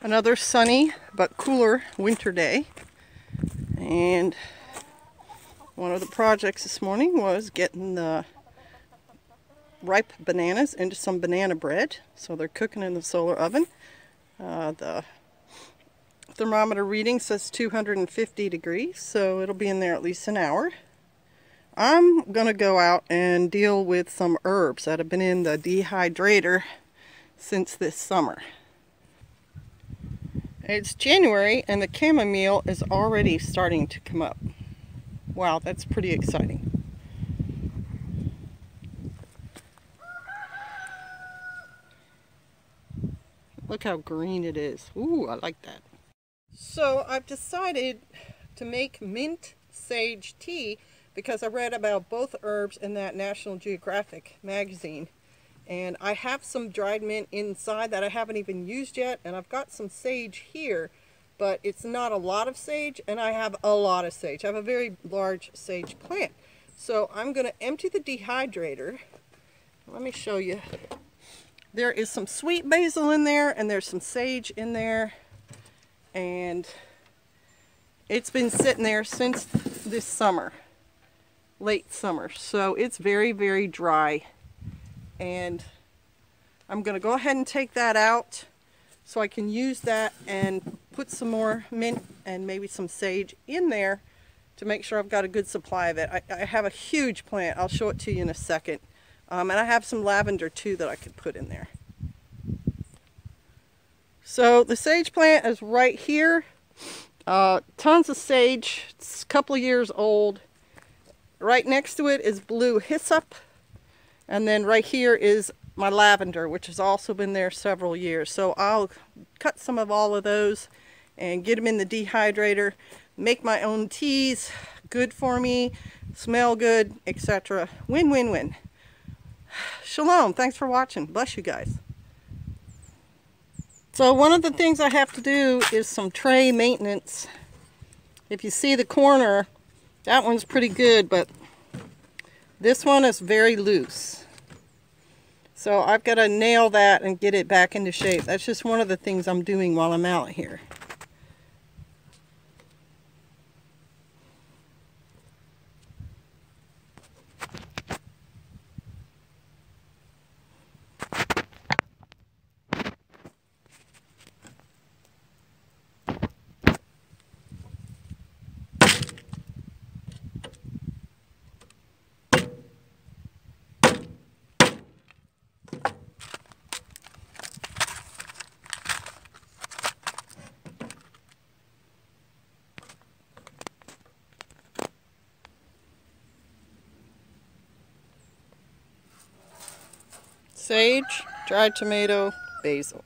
Another sunny but cooler winter day, and one of the projects this morning was getting the ripe bananas into some banana bread. So they're cooking in the solar oven. The thermometer reading says 250 degrees, so it'll be in there at least an hour. I'm gonna go out and deal with some herbs that have been in the dehydrator since this summer. It's January and the chamomile is already starting to come up. Wow, that's pretty exciting. Look how green it is. Ooh, I like that. So I've decided to make mint sage tea because I read about both herbs in that National Geographic magazine. And I have some dried mint inside that I haven't even used yet, and I've got some sage here, but it's not a lot of sage, and I have a lot of sage. I have a very large sage plant. So I'm going to empty the dehydrator. Let me show you. There is some sweet basil in there, and there's some sage in there, and it's been sitting there since this summer, late summer. So it's very, very dry. And I'm going to go ahead and take that out so I can use that and put some more mint and maybe some sage in there to make sure I've got a good supply of it. I have a huge plant. I'll show it to you in a second. And I have some lavender too that I could put in there. So the sage plant is right here. Tons of sage. It's a couple of years old. Right next to it is blue hyssop. And then right here is my lavender, which has also been there several years. So I'll cut some of all of those and get them in the dehydrator, make my own teas, good for me, smell good, etc. Win, win, win. Shalom. Thanks for watching. Bless you guys. So one of the things I have to do is some tray maintenance. If you see the corner, that one's pretty good, but this one is very loose. So I've got to nail that and get it back into shape. That's just one of the things I'm doing while I'm out here. Sage, dried tomato, basil.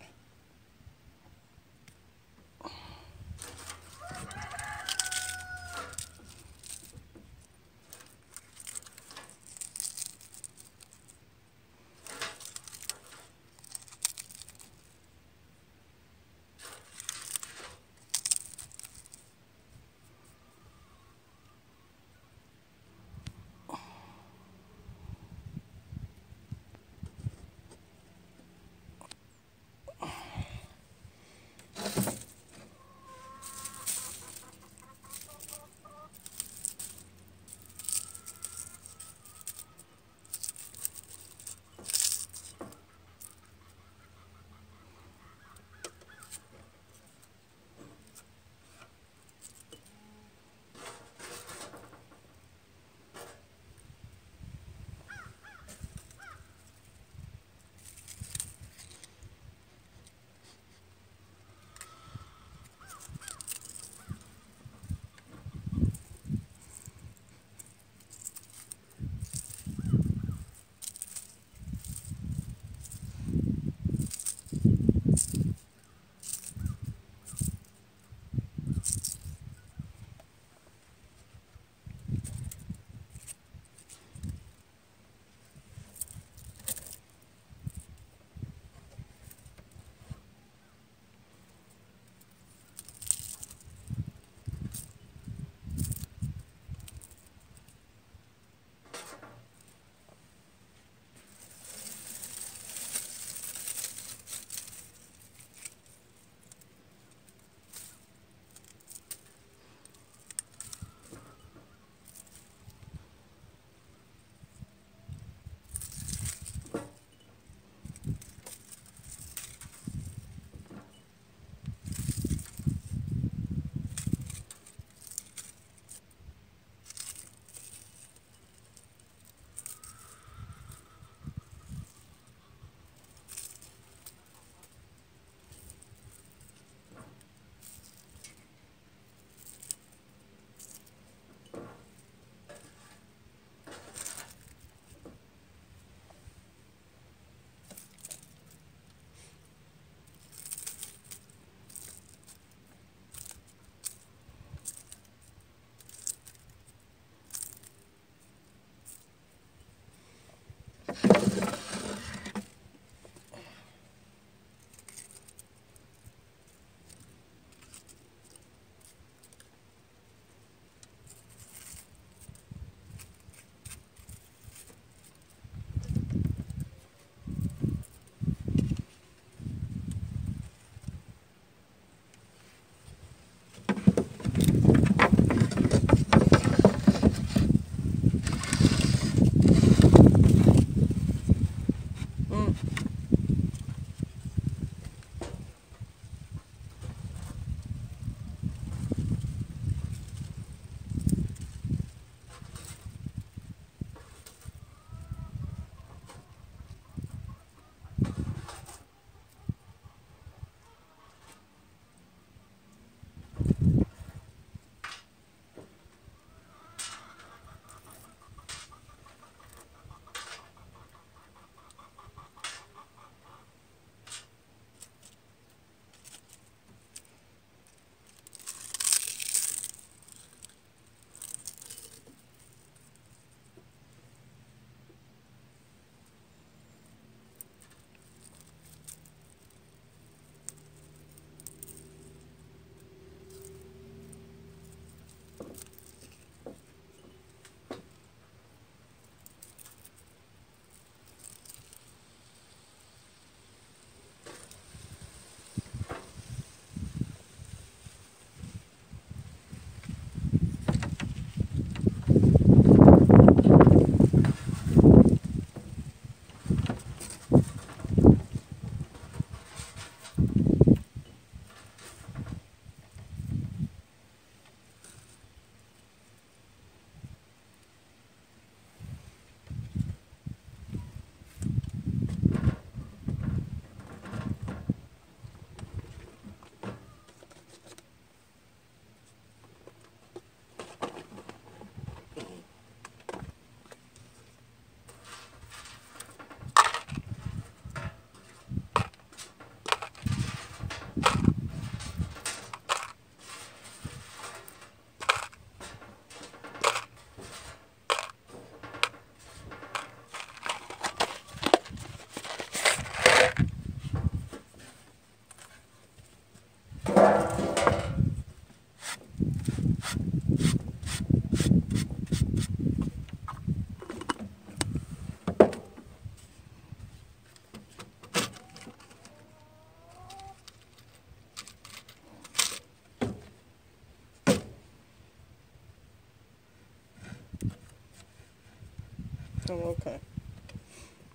Oh, okay.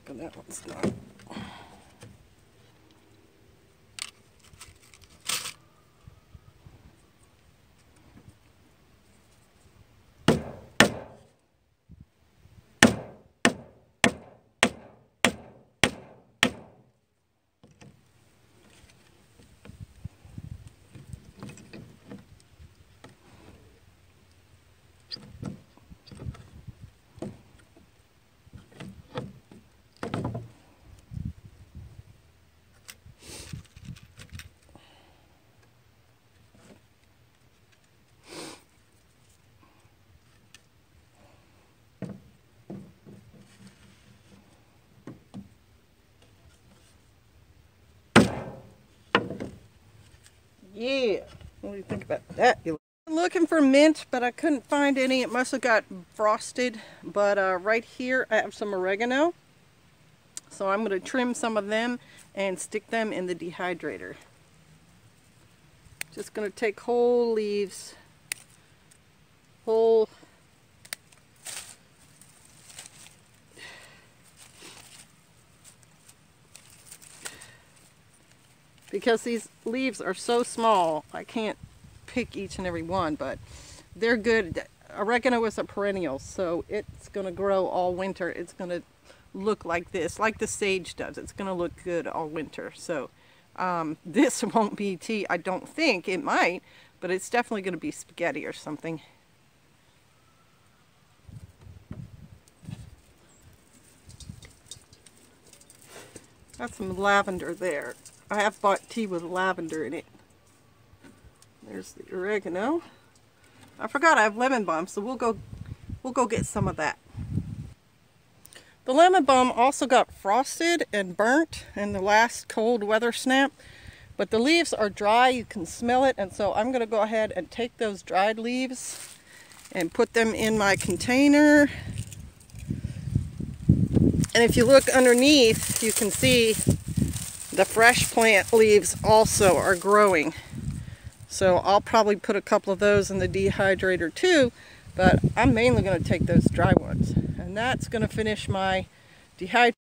But that one's not. Yeah, what do you think about that? I'm looking for mint, but I couldn't find any. It must have got frosted. But right here, I have some oregano. So I'm going to trim some of them and stick them in the dehydrator. Just going to take whole leaves, whole. Because these leaves are so small, I can't pick each and every one, but they're good. Oregano is a perennial, so it's going to grow all winter. It's going to look like this, like the sage does. It's going to look good all winter. So this won't be tea, I don't think. It might, but it's definitely going to be spaghetti or something. Got some lavender there. I have bought tea with lavender in it. There's the oregano. I forgot I have lemon balm, so we'll go get some of that. The lemon balm also got frosted and burnt in the last cold weather snap, but the leaves are dry. You can smell it, and so I'm going to go ahead and take those dried leaves and put them in my container. And if you look underneath, you can see the fresh plant leaves also are growing. So I'll probably put a couple of those in the dehydrator too, but I'm mainly going to take those dry ones. And that's going to finish my dehydrator.